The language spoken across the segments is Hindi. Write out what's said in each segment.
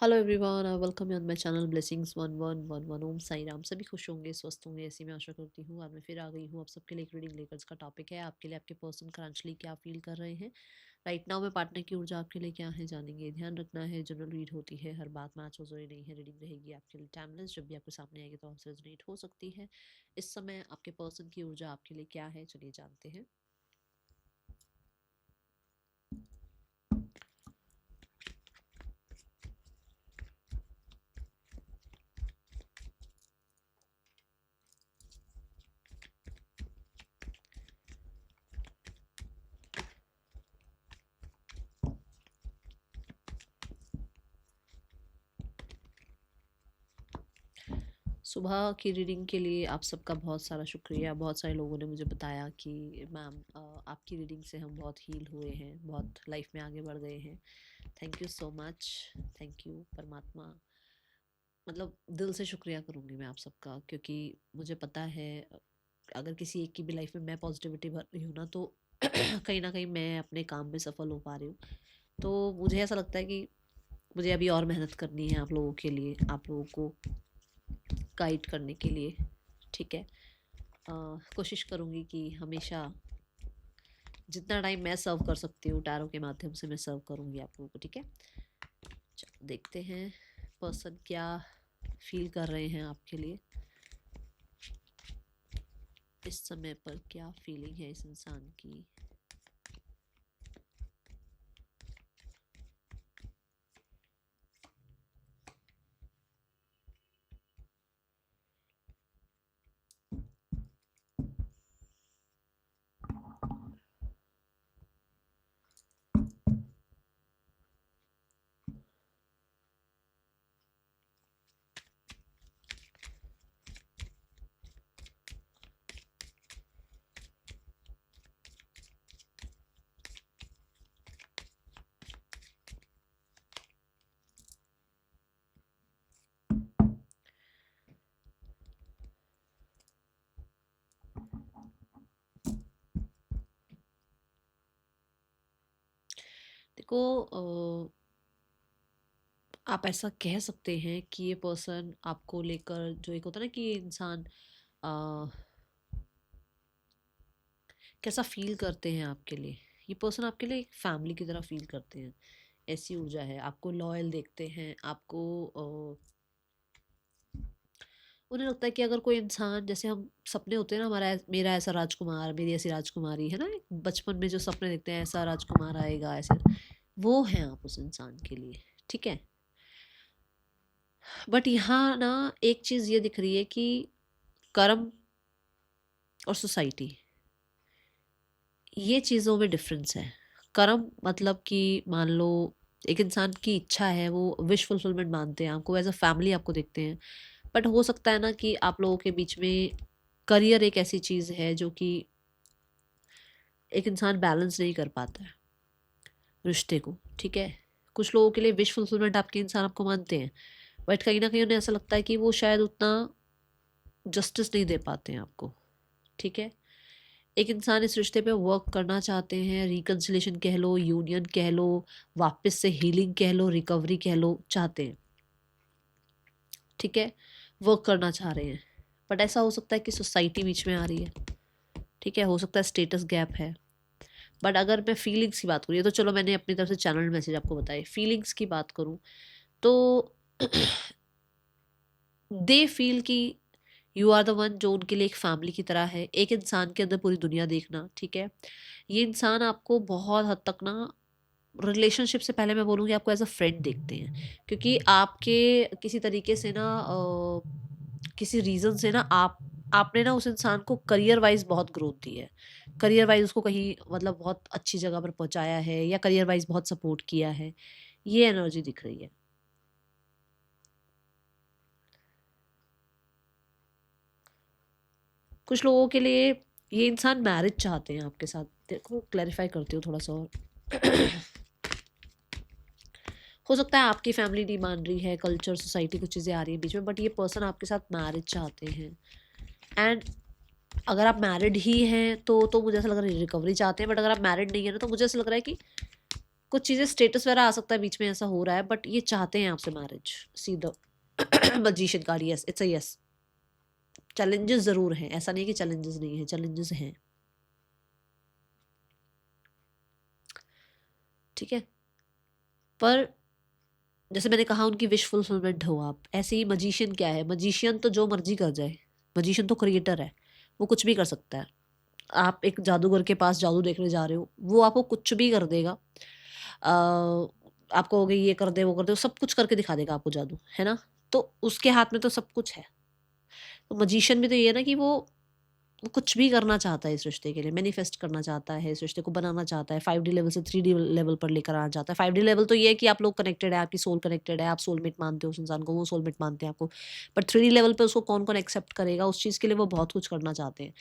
Hello everyone, I welcome you on my channel blessings 1111। ओम साई राम। सभी खुश होंगे, स्वस्थ होंगे, ऐसी मैं आशा करती हूँ। आज मैं फिर आ गई हूँ आप सबके लिए एक रीडिंग लेकर। इसका टॉपिक है आपके लिए आपके पर्सन करंटली क्या फील कर रहे हैं राइट नाउ में। पार्टनर की ऊर्जा आपके लिए क्या है जानेंगे। ध्यान रखना है, जनरल रीड होती है, हर बात मैच हो जरूरी नहीं है। रीडिंग रहेगी आपके लिए टाइमलेस, जब भी आपके सामने आएगी तो आपसे रेजोनेट हो सकती है। इस समय आपके पर्सन की ऊर्जा आपके लिए क्या है, चलिए जानते हैं। सुबह की रीडिंग के लिए आप सबका बहुत सारा शुक्रिया। बहुत सारे लोगों ने मुझे बताया कि मैम आपकी रीडिंग से हम बहुत हील हुए हैं, बहुत लाइफ में आगे बढ़ गए हैं। Thank you so much. Thank you परमात्मा। मतलब दिल से शुक्रिया करूँगी मैं आप सबका, क्योंकि मुझे पता है अगर किसी एक की भी लाइफ में मैं पॉजिटिविटी भर रही हूँ ना, तो कहीं ना कहीं मैं अपने काम में सफल हो पा रही हूँ। तो मुझे ऐसा लगता है कि मुझे अभी और मेहनत करनी है आप लोगों के लिए, आप लोगों को गाइड करने के लिए। ठीक है। कोशिश करूँगी कि हमेशा जितना टाइम मैं सर्व कर सकती हूँ टैरो के माध्यम से मैं सर्व करूँगी आप लोगों को। ठीक है, चलो देखते हैं पर्सन क्या फील कर रहे हैं आपके लिए इस समय पर। क्या फीलिंग है इस इंसान की। देखो, आप ऐसा कह सकते हैं कि ये पर्सन आपको लेकर, जो एक होता है ना कि ये इंसान कैसा फील करते हैं आपके लिए। ये पर्सन आपके लिए एक फैमिली की तरह फील करते हैं, ऐसी ऊर्जा है। आपको लॉयल देखते हैं, आपको उन्हें लगता है कि अगर कोई इंसान, जैसे हम सपने होते हैं ना, मेरा ऐसा राजकुमार, मेरी ऐसी राजकुमारी है ना, बचपन में जो सपने देखते हैं ऐसा राजकुमार आएगा ऐसे, वो हैं आप उस इंसान के लिए। ठीक है। बट यहाँ ना एक चीज़ ये दिख रही है कि कर्म और सोसाइटी, ये चीज़ों में डिफरेंस है। कर्म मतलब कि मान लो एक इंसान की इच्छा है, वो विश फुलफिलमेंट मानते हैं, आपको एज अ फैमिली आपको देखते हैं। बट हो सकता है ना कि आप लोगों के बीच में करियर एक ऐसी चीज़ है जो कि एक इंसान बैलेंस नहीं कर पाता है रिश्ते को। ठीक है। कुछ लोगों के लिए विश फुलफिलमेंट आपके इंसान आपको मानते हैं, बट कहीं ना कहीं उन्हें ऐसा लगता है कि वो शायद उतना जस्टिस नहीं दे पाते हैं आपको। ठीक है। एक इंसान इस रिश्ते पे वर्क करना चाहते हैं, रिकन्सिलेशन कह लो, यूनियन कह लो, वापस से हीलिंग कह लो, रिकवरी कह लो, चाहते हैं। ठीक है। वर्क करना चाह रहे हैं, बट ऐसा हो सकता है कि सोसाइटी बीच में आ रही है। ठीक है। हो सकता है स्टेटस गैप है। बट अगर मैं फीलिंग्स की बात करूँ, ये तो चलो मैंने अपनी तरफ से चैनल मैसेज आपको बताए, फीलिंग्स की बात करूँ तो दे फील कि यू आर द वन, जो उनके लिए एक फैमिली की तरह है। एक इंसान के अंदर पूरी दुनिया देखना। ठीक है। ये इंसान आपको बहुत हद तक ना, रिलेशनशिप से पहले मैं बोलूँगी आपको एज अ फ्रेंड देखते हैं, क्योंकि आपके किसी तरीके से ना किसी रीज़न से ना आपने ना उस इंसान को करियर वाइज बहुत ग्रोथ दी है। करियर वाइज उसको कहीं मतलब बहुत अच्छी जगह पर पहुंचाया है, या करियर वाइज बहुत सपोर्ट किया है। ये एनर्जी दिख रही है। कुछ लोगों के लिए ये इंसान मैरिज चाहते हैं आपके साथ। देखो क्लैरिफाई करती हूँ थोड़ा सा और। हो सकता है आपकी फैमिली नहीं मान रही है, कल्चर सोसाइटी कुछ चीज़ें आ रही है बीच में, बट ये पर्सन आपके साथ मैरिज चाहते हैं। एंड अगर आप मैरिड ही हैं तो मुझे ऐसा लग रहा है रिकवरी चाहते हैं। बट अगर आप मैरिड नहीं है ना, तो मुझे ऐसा लग रहा है कि कुछ चीज़ें स्टेटस वगैरह आ सकता है बीच में, ऐसा हो रहा है, बट ये चाहते हैं आपसे marriage. See the magician card, yes, it's a yes. Challenges ज़रूर हैं, ऐसा नहीं है कि चैलेंजेस नहीं है, चैलेंजेस हैं। ठीक है, पर जैसे मैंने कहा उनकी विश फुलफिलमेंट हो आप। ऐसे ही मजीशियन क्या है, मजीशियन तो जो मर्जी कर जाए, मजीशियन तो क्रिएटर है, वो कुछ भी कर सकता है। आप एक जादूगर के पास जादू देखने जा रहे हो, वो आपको कुछ भी कर देगा। आप कहोगे ये कर दे वो कर दे, वो सब कुछ करके दिखा देगा आपको जादू, है ना। तो उसके हाथ में तो सब कुछ है। तो मजीशियन भी तो ये है ना कि वो कुछ भी करना चाहता है इस रिश्ते के लिए, मैनिफेस्ट करना चाहता है, इस रिश्ते को बनाना चाहता है, 5D लेवल से 3D लेवल पर लेकर आना चाहता है। 5D लेवल तो ये है कि आप लोग कनेक्टेड है, आपकी सोल कनेक्टेड है, आप सोलमेट मानते हो उस इंसान को, वो सोलमेट मानते हैं आपको। पर 3D लेवल पे उसको कौन-कौन एक्सेप्ट करेगा, उस चीज़ के लिए वो बहुत कुछ करना चाहते हैं।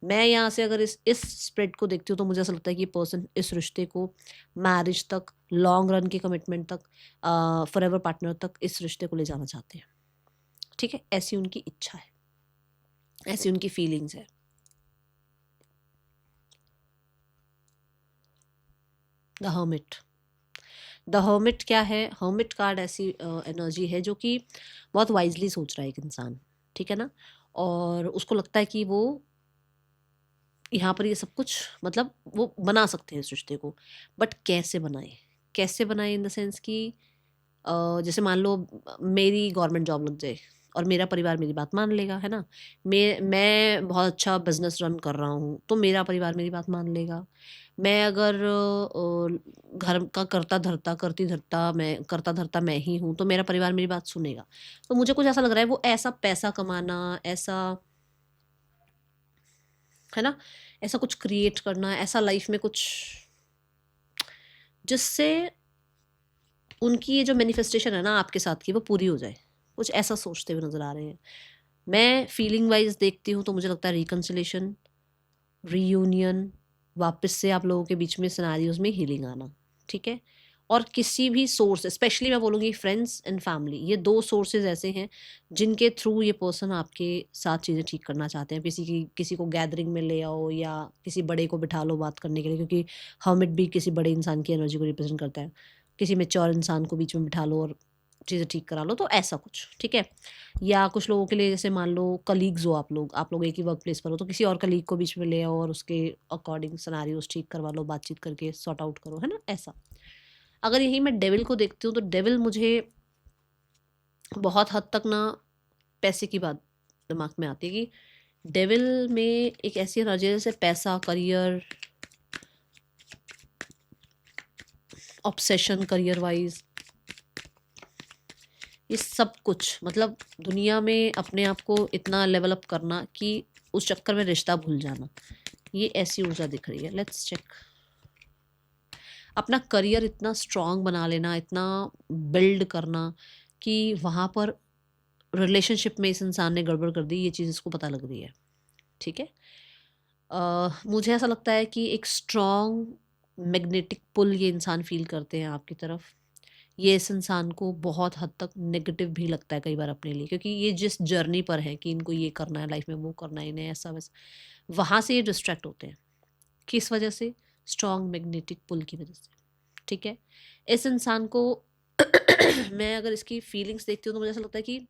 मैं यहाँ से अगर इस स्प्रेड को देखती हूँ तो मुझे ऐसा लगता है कि ये पर्सन इस रिश्ते को मैरिज तक, लॉन्ग रन की कमिटमेंट तक, फॉरएवर पार्टनर तक इस रिश्ते को ले जाना चाहते हैं। ठीक है? ऐसी उनकी इच्छा है, ऐसी उनकी फीलिंग्स है। The hermit. द हर्मिट क्या है? हर्मिट कार्ड ऐसी एनर्जी है जो कि बहुत वाइजली सोच रहा है एक इंसान, ठीक है ना। और उसको लगता है कि वो यहाँ पर ये सब कुछ, मतलब वो बना सकते हैं इस रिश्ते को, बट कैसे बनाए, कैसे बनाए इन द सेंस कि जैसे मान लो मेरी गवर्नमेंट जॉब लग जाए और मेरा परिवार मेरी बात मान लेगा, है ना। मैं बहुत अच्छा बिजनेस रन कर रहा हूँ तो मेरा परिवार मेरी बात मान लेगा। मैं अगर घर का करता धरता मैं ही हूँ तो मेरा परिवार मेरी बात सुनेगा। तो मुझे कुछ ऐसा लग रहा है वो ऐसा पैसा कमाना, ऐसा, है ना, ऐसा कुछ क्रिएट करना, ऐसा लाइफ में कुछ जिससे उनकी ये जो मैनिफेस्टेशन है ना आपके साथ की वो पूरी हो जाए, कुछ ऐसा सोचते हुए नजर आ रहे हैं। मैं फीलिंग वाइज देखती हूँ तो मुझे लगता है रिकंसिलेशन, रीयूनियन, वापस से आप लोगों के बीच में सिनेरियोज में हीलिंग आना। ठीक है, और किसी भी सोर्स, स्पेशली मैं बोलूँगी फ्रेंड्स एंड फैमिली, ये दो सोर्सेज ऐसे हैं जिनके थ्रू ये पर्सन आपके साथ चीज़ें ठीक करना चाहते हैं। किसी को गैदरिंग में ले आओ या किसी बड़े को बिठा लो बात करने के लिए, क्योंकि हर्मिट भी किसी बड़े इंसान की एनर्जी को रिप्रेजेंट करता है। किसी मैच्योर इंसान को बीच में बिठा लो और चीज़ें ठीक करा लो, तो ऐसा कुछ, ठीक है। या कुछ लोगों के लिए जैसे मान लो कलीग्स हो, आप लोग एक ही वर्क प्लेस पर हो, तो किसी और कलीग को बीच में ले आओ और उसके अकॉर्डिंग सिनेरियोज ठीक करवा लो, बातचीत करके सॉर्ट आउट करो, है ना, ऐसा। अगर यही मैं डेविल को देखती हूँ तो डेविल मुझे बहुत हद तक ना पैसे की बात दिमाग में आती है कि डेविल में एक ऐसी एनर्जी है जैसे पैसा, करियर, ऑब्सेशन करियर वाइज, ये सब कुछ, मतलब दुनिया में अपने आप को इतना लेवल अप करना कि उस चक्कर में रिश्ता भूल जाना, ये ऐसी ऊर्जा दिख रही है। Let's check. अपना करियर इतना स्ट्रांग बना लेना, इतना बिल्ड करना कि वहाँ पर रिलेशनशिप में इस इंसान ने गड़बड़ कर दी, ये चीज़ इसको पता लग रही है। ठीक है, मुझे ऐसा लगता है कि एक स्ट्रांग मैग्नेटिक पुल ये इंसान फील करते हैं आपकी तरफ। ये इस इंसान को बहुत हद तक नेगेटिव भी लगता है कई बार अपने लिए, क्योंकि ये जिस जर्नी पर है कि इनको ये करना है लाइफ में, वो करना है, इन्हें ऐसा वैसा, वहाँ से ये डिस्ट्रैक्ट होते हैं। किस वजह से? स्ट्रांग मैग्नेटिक पुल की वजह से। ठीक है, इस इंसान को मैं अगर इसकी फीलिंग्स देखती हूँ तो मुझे ऐसा लगता है कि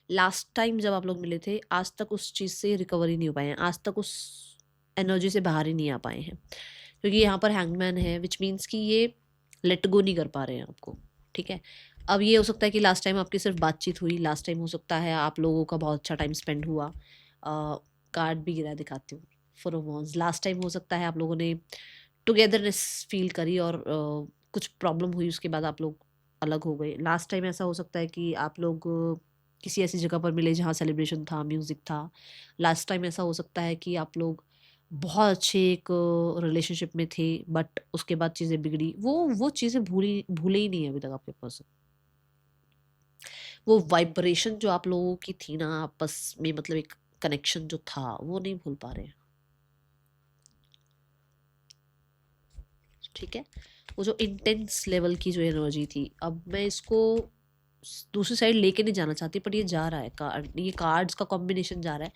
लास्ट टाइम जब आप लोग मिले थे आज तक उस चीज़ से रिकवर ही नहीं हो पाए हैं, आज तक उस एनर्जी से बाहर ही नहीं आ पाए हैं, क्योंकि यहाँ पर हैंगमैन है, विच मीन्स कि ये लेट गो नहीं कर पा रहे हैं आपको। ठीक है, अब ये हो सकता है कि लास्ट टाइम आपकी सिर्फ बातचीत हुई, लास्ट टाइम हो सकता है आप लोगों का बहुत अच्छा टाइम स्पेंड हुआ। कार्ड भी गिरा, दिखाती हूँ, 4 ऑफ वांड्स। लास्ट टाइम हो सकता है आप लोगों ने टुगेदरनेस फील करी और कुछ प्रॉब्लम हुई, उसके बाद आप लोग अलग हो गए। लास्ट टाइम ऐसा हो सकता है कि आप लोग किसी ऐसी जगह पर मिले जहाँ सेलिब्रेशन था, म्यूज़िक था। लास्ट टाइम ऐसा हो सकता है कि आप लोग बहुत अच्छे एक रिलेशनशिप में थे, बट उसके बाद चीज़ें बिगड़ी। वो चीज़ें भूले ही नहीं है अभी तक आपके पर्सन। वो वाइब्रेशन जो आप लोगों की थी ना आपस में, मतलब एक कनेक्शन जो था, वो नहीं भूल पा रहे हैं। ठीक है, वो जो इंटेंस लेवल की जो एनर्जी थी, अब मैं इसको दूसरी साइड लेके नहीं जाना चाहती, पर ये जा रहा है कार्ड, ये कार्ड्स का कॉम्बिनेशन जा रहा है।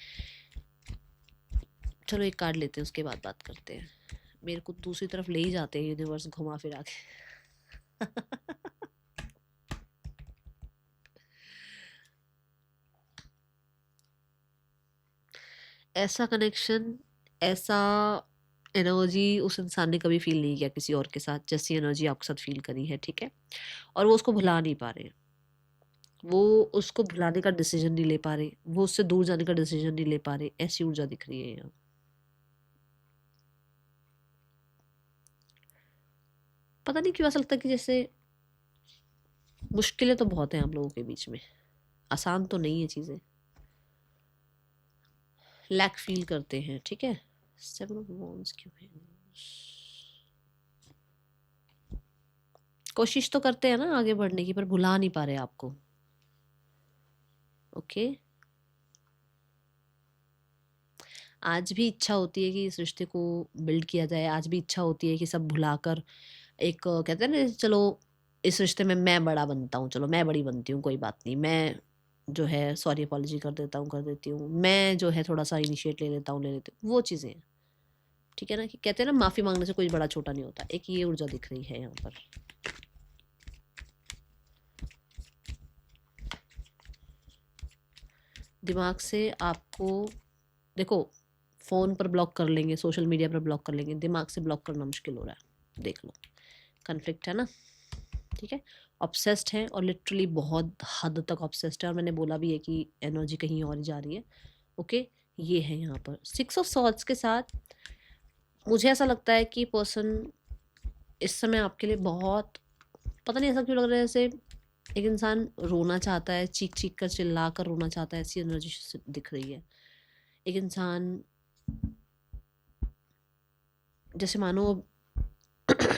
चलो एक कार्ड लेते हैं, उसके बाद बात करते हैं। मेरे को दूसरी तरफ ले ही जाते हैं यूनिवर्स घुमा फिरा के। ऐसा कनेक्शन, ऐसा एनर्जी उस इंसान ने कभी फील नहीं किया किसी और के साथ, जैसी एनर्जी आपके साथ फील करी है, ठीक है। और वो उसको भुला नहीं पा रहे, वो उसको भुलाने का डिसीजन नहीं ले पा रहे, वो उससे दूर जाने का डिसीजन नहीं ले पा रहे। ऐसी ऊर्जा दिख रही है यहाँ। पता नहीं क्यों ऐसा लगता है कि जैसे मुश्किलें तो बहुत हैं हम लोगों के बीच में, आसान तो नहीं है चीजें, लैक फील करते हैं, ठीक है। 7 ऑफ वॉन्ड्स क्यों है? कोशिश तो करते हैं ना आगे बढ़ने की, पर भुला नहीं पा रहे आपको। ओके, आज भी इच्छा होती है कि इस रिश्ते को बिल्ड किया जाए, आज भी इच्छा होती है कि सब भुलाकर एक कहते हैं ना, चलो इस रिश्ते में मैं बड़ा बनता हूँ, चलो मैं बड़ी बनती हूँ, कोई बात नहीं, मैं जो है सॉरी अपॉलॉजी कर देता हूँ, कर देती हूँ, मैं जो है थोड़ा सा इनिशिएट ले लेता हूँ, ले लेती हूँ, वो चीज़ें हैं, ठीक है ना। कि कहते हैं ना माफ़ी मांगने से कोई बड़ा छोटा नहीं होता। एक ये ऊर्जा दिख रही है यहाँ पर। दिमाग से आपको देखो, फ़ोन पर ब्लॉक कर लेंगे, सोशल मीडिया पर ब्लॉक कर लेंगे, दिमाग से ब्लॉक करना मुश्किल हो रहा है, देख लो। कन्फ्लिक्ट है ना, ठीक है। ऑब्सेस्ड है, और लिटरली बहुत हद तक ऑब्सेस्ड है, और मैंने बोला भी है कि एनर्जी कहीं और ही जा रही है। ओके, ये है यहाँ पर 6 ऑफ सॉर्ड्स के साथ। मुझे ऐसा लगता है कि पर्सन इस समय आपके लिए बहुत, पता नहीं ऐसा क्यों लग रहा है, जैसे एक इंसान रोना चाहता है, चीख चीख कर चिल्ला कर रोना चाहता है, ऐसी एनर्जी दिख रही है। एक इंसान जैसे मानो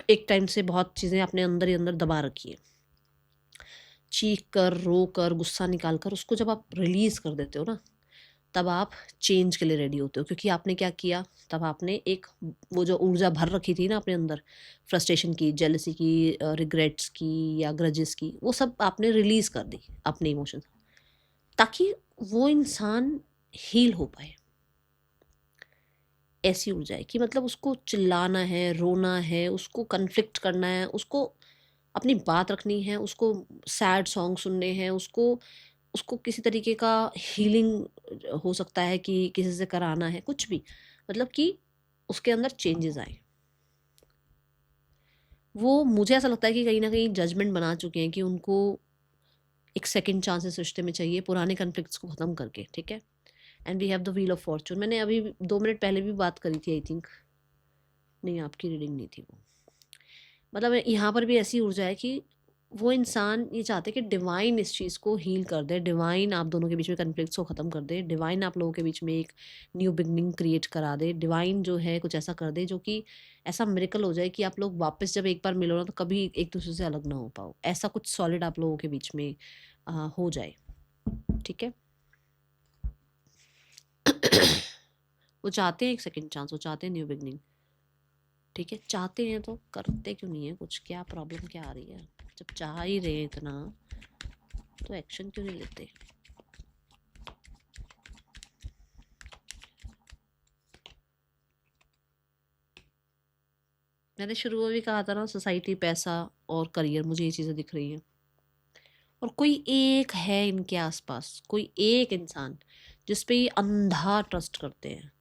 एक टाइम से बहुत चीज़ें अपने अंदर ही अंदर दबा रखी है, चीख कर, रो कर, गुस्सा निकाल कर, उसको जब आप रिलीज़ कर देते हो ना, तब आप चेंज के लिए रेडी होते हो। क्योंकि आपने क्या किया, तब आपने एक वो जो ऊर्जा भर रखी थी ना अपने अंदर, फ्रस्ट्रेशन की, जेलसी की, रिग्रेट्स की या ग्रजेस की, वो सब आपने रिलीज़ कर दी अपने इमोशंस, ताकि वो इंसान हील हो पाए। ऐसी ऊर्जा है कि मतलब उसको चिल्लाना है, रोना है, उसको कन्फ्लिक्ट करना है, उसको अपनी बात रखनी है, उसको सैड सॉन्ग सुनने हैं, उसको उसको किसी तरीके का हीलिंग हो सकता है कि किसी से कराना है, कुछ भी, मतलब कि उसके अंदर चेंजेस आए। वो मुझे ऐसा लगता है कि कहीं ना कहीं जजमेंट बना चुके हैं कि उनको एक सेकंड चांस इस रिश्ते में चाहिए, पुराने कन्फ्लिक्ट्स को ख़त्म करके, ठीक है। And we have the wheel of fortune. मैंने अभी 2 मिनट पहले भी बात करी थी, आई थिंक, नहीं आपकी रीडिंग नहीं थी वो। मतलब यहाँ पर भी ऐसी ऊर्जा है कि वो इंसान ये चाहते हैं कि डिवाइन इस चीज़ को हील कर दे, डिवाइन आप दोनों के बीच में कन्फ्लिक्ट्स को ख़त्म कर दे, डिवाइन आप लोगों के बीच में एक न्यू बिगनिंग क्रिएट करा दे, डिवाइन जो है कुछ ऐसा कर दे जो कि ऐसा मिरेकल हो जाए कि आप लोग वापस जब एक बार मिलो ना, तो कभी एक दूसरे से अलग ना हो पाओ, ऐसा कुछ सॉलिड आप लोगों के बीच में हो जाए, ठीक है। वो चाहते हैं एक सेकेंड चांस, वो चाहते हैं न्यू बिगनिंग, ठीक है। चाहते हैं तो करते क्यों नहीं है कुछ, क्या प्रॉब्लम क्या आ रही है? जब चाह ही रहे इतना, तो एक्शन क्यों नहीं लेते? मैंने शुरू में भी कहा था ना, सोसाइटी, पैसा और करियर, मुझे ये चीज़ें दिख रही हैं। और कोई एक है इनके आसपास, कोई एक इंसान जिस पे ये अंधा ट्रस्ट करते हैं,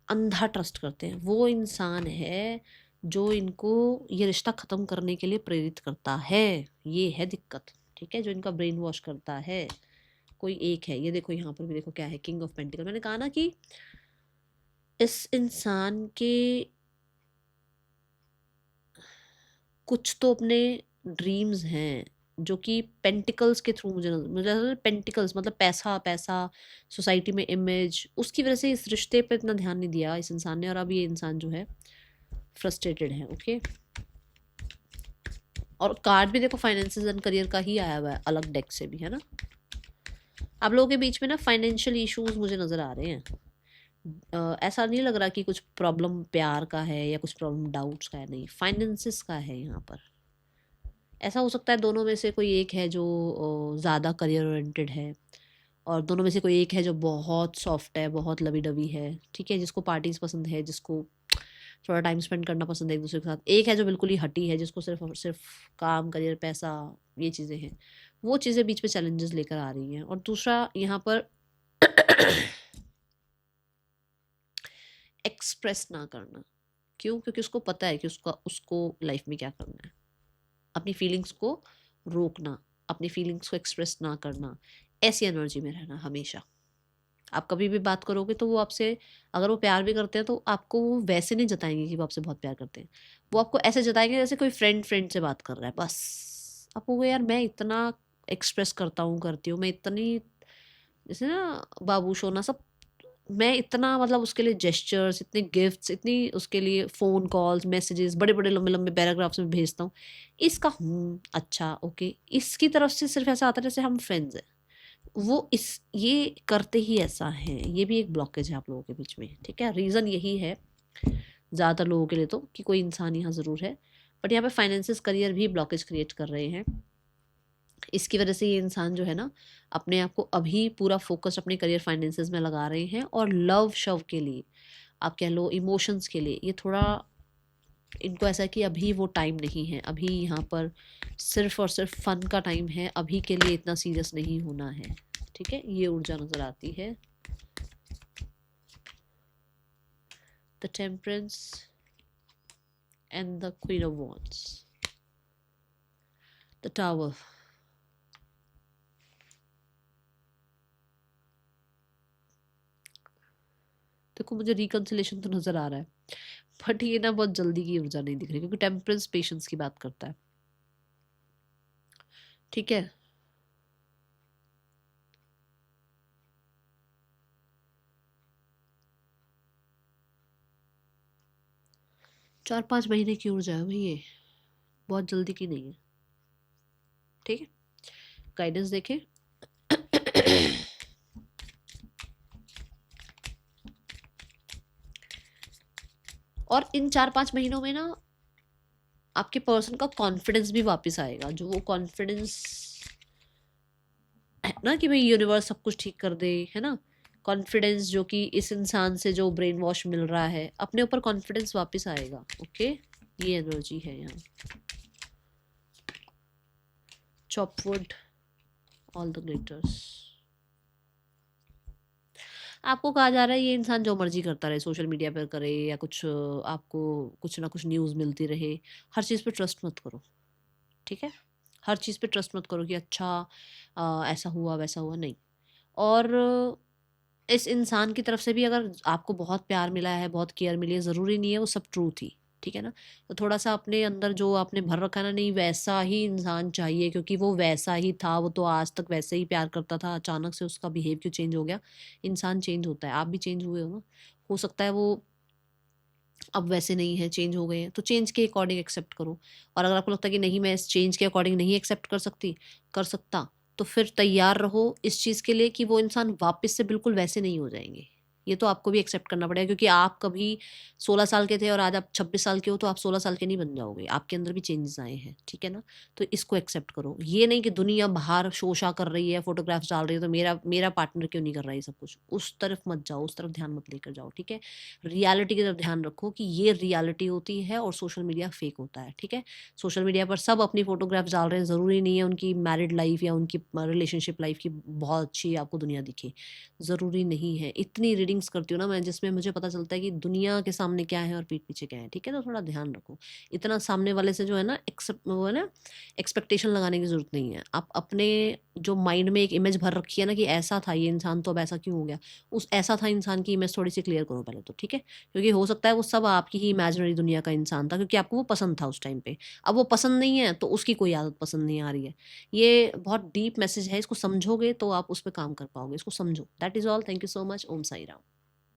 अंधा ट्रस्ट करते हैं। वो इंसान है जो इनको ये रिश्ता ख़त्म करने के लिए प्रेरित करता है। ये है दिक्कत, ठीक है, जो इनका ब्रेन वॉश करता है। कोई एक है। ये देखो यहाँ पर भी देखो क्या है, किंग ऑफ पेंटिकल। मैंने कहा ना कि इस इंसान के कुछ तो अपने ड्रीम्स हैं जो कि पेंटिकल्स के थ्रू, मुझे पेंटिकल्स मतलब पैसा, पैसा, सोसाइटी में इमेज, उसकी वजह से इस रिश्ते पे इतना ध्यान नहीं दिया इस इंसान ने, और अब ये इंसान जो है फ्रस्ट्रेटेड है। ओके, और कार्ड भी देखो फाइनेंसेस एंड करियर का ही आया हुआ है, अलग डेक से भी, है ना। आप लोगों के बीच में ना फाइनेंशियल इश्यूज मुझे नज़र आ रहे हैं। ऐसा नहीं लग रहा कि कुछ प्रॉब्लम प्यार का है या कुछ प्रॉब्लम डाउट्स का है, नहीं, फाइनेंसिस का है यहाँ पर। ऐसा हो सकता है दोनों में से कोई एक है जो ज़्यादा करियर ओरिएंटेड है, और दोनों में से कोई एक है जो बहुत सॉफ्ट है, बहुत लवी डवी है, ठीक है, जिसको पार्टीज पसंद है, जिसको थोड़ा टाइम स्पेंड करना पसंद है एक दूसरे के साथ। एक है जो बिल्कुल ही हटी है, जिसको सिर्फ और सिर्फ काम, करियर, पैसा, ये चीज़ें हैं। वो चीज़ें बीच में चैलेंजेस लेकर आ रही हैं। और दूसरा यहाँ पर एक्सप्रेस ना करना। क्यों? क्योंकि उसको पता है कि उसको लाइफ में क्या करना है। अपनी फीलिंग्स को रोकना, अपनी फीलिंग्स को एक्सप्रेस ना करना, ऐसी एनर्जी में रहना हमेशा। आप कभी भी बात करोगे तो वो आपसे, अगर वो प्यार भी करते हैं तो आपको वो वैसे नहीं जताएंगे कि वो आपसे बहुत प्यार करते हैं। वो आपको ऐसे जताएंगे जैसे कोई फ्रेंड फ्रेंड से बात कर रहा है बस। आप वो यार मैं इतना एक्सप्रेस करता हूँ, करती हूँ, मैं इतनी, जैसे ना बाबू सोना सब, मैं इतना मतलब उसके लिए जेस्चर्स, इतने गिफ्ट्स, इतनी उसके लिए फ़ोन कॉल्स, मैसेजेस, बड़े बड़े लंबे लंबे पैराग्राफ्स में भेजता हूँ। इसका अच्छा ओके, इसकी तरफ से सिर्फ ऐसा आता है जैसे हम फ्रेंड्स हैं। वो इस ये करते ही ऐसा है। ये भी एक ब्लॉकेज है आप लोगों के बीच में, ठीक है। रीज़न यही है ज़्यादातर लोगों के लिए तो, कि कोई इंसान यहाँ ज़रूर है, बट यहाँ पे फाइनेंसिस, करियर भी ब्लॉकेज क्रिएट कर रहे हैं। इसकी वजह से ये इंसान जो है ना, अपने आप को अभी पूरा फोकस अपने करियर, फाइनेंसेस में लगा रहे हैं। और लव शव के लिए, आप कह लो इमोशंस के लिए, ये थोड़ा इनको ऐसा है कि अभी वो टाइम नहीं है। अभी यहाँ पर सिर्फ और सिर्फ फन का टाइम है, अभी के लिए इतना सीरियस नहीं होना है, ठीक है। ये ऊर्जा नजर आती है। The temperance and the queen of wands, the tower. देखो मुझे रिकंसिलेशन तो नजर आ रहा है, बट ये ना बहुत जल्दी की ऊर्जा नहीं दिख रही, क्योंकि टेम्परेंस पेशेंस की बात करता है, ठीक है। 4-5 महीने की ऊर्जा है भाई, ये बहुत जल्दी की नहीं है, ठीक है। गाइडेंस देखें। और इन 4-5 महीनों में ना आपके पर्सन का कॉन्फिडेंस भी वापस आएगा। जो वो कॉन्फिडेंस है ना कि भाई यूनिवर्स सब कुछ ठीक कर दे, है ना। कॉन्फिडेंस जो कि इस इंसान से जो ब्रेन वॉश मिल रहा है, अपने ऊपर कॉन्फिडेंस वापस आएगा, ओके। ये एनर्जी है यहाँ। चॉपवुड, ऑल द ग्लिटर्स। आपको कहा जा रहा है ये इंसान जो मर्जी करता रहे, सोशल मीडिया पर करे या कुछ, आपको कुछ ना कुछ न्यूज़ मिलती रहे, हर चीज़ पे ट्रस्ट मत करो, ठीक है। हर चीज़ पे ट्रस्ट मत करो कि अच्छा ऐसा हुआ वैसा हुआ, नहीं। और इस इंसान की तरफ से भी अगर आपको बहुत प्यार मिला है, बहुत केयर मिली है, ज़रूरी नहीं है वो सब ट्रू थी, ठीक है ना। तो थोड़ा सा अपने अंदर जो आपने भर रखा ना, नहीं वैसा ही इंसान चाहिए, क्योंकि वो वैसा ही था, वो तो आज तक वैसे ही प्यार करता था, अचानक से उसका बिहेव क्यों चेंज हो गया। इंसान चेंज होता है, आप भी चेंज हुए हो ना। हो सकता है वो अब वैसे नहीं है, चेंज हो गए हैं, तो चेंज के अकॉर्डिंग एक्सेप्ट करो। और अगर आपको लगता है कि नहीं मैं इस चेंज के अकॉर्डिंग नहीं एक्सेप्ट कर सकता, तो फिर तैयार रहो इस चीज़ के लिए कि वो इंसान वापस से बिल्कुल वैसे नहीं हो जाएंगे। ये तो आपको भी एक्सेप्ट करना पड़ेगा, क्योंकि आप कभी 16 साल के थे और आज आप 26 साल के हो, तो आप 16 साल के नहीं बन जाओगे, आपके अंदर भी चेंजेस आए हैं, ठीक है ना। तो इसको एक्सेप्ट करो। ये नहीं कि दुनिया बाहर शोशा कर रही है, फोटोग्राफ्स डाल रही है, तो मेरा मेरा पार्टनर क्यों नहीं कर रहा है ये सब कुछ, उस तरफ मत जाओ, उस तरफ ध्यान मत लेकर जाओ, ठीक है। रियलिटी की तरफ ध्यान रखो कि ये रियलिटी होती है और सोशल मीडिया फेक होता है, ठीक है। सोशल मीडिया पर सब अपनी फोटोग्राफ्स डाल रहे हैं, ज़रूरी नहीं है उनकी मैरिड लाइफ या उनकी रिलेशनशिप लाइफ की बहुत अच्छी आपको दुनिया दिखे, ज़रूरी नहीं है। इतनी रीडिंग्स करती हूँ ना मैं, जिसमें मुझे पता चलता है कि दुनिया के सामने क्या है और पीठ पीछे क्या है, ठीक है। तो थोड़ा ध्यान रखो। इतना सामने वाले से जो है ना, वो है ना, एक्सपेक्टेशन लगाने की ज़रूरत नहीं है। आप अपने जो माइंड में एक इमेज भर रखी है ना कि ऐसा था ये इंसान, तो अब ऐसा क्यों हो गया, उस ऐसा था इंसान की इमेज थोड़ी सी क्लियर करो पहले तो, ठीक है। क्योंकि हो सकता है वो सब आपकी ही इमेजिनरी दुनिया का इंसान था, क्योंकि आपको वो पसंद था उस टाइम पे। अब वो पसंद नहीं है तो उसकी कोई आदत पसंद नहीं आ रही है। ये बहुत डीप मैसेज है, इसको समझोगे तो आप उस पर काम कर पाओगे, इसको समझो। That is all. Thank you so much. Om Sai Ram.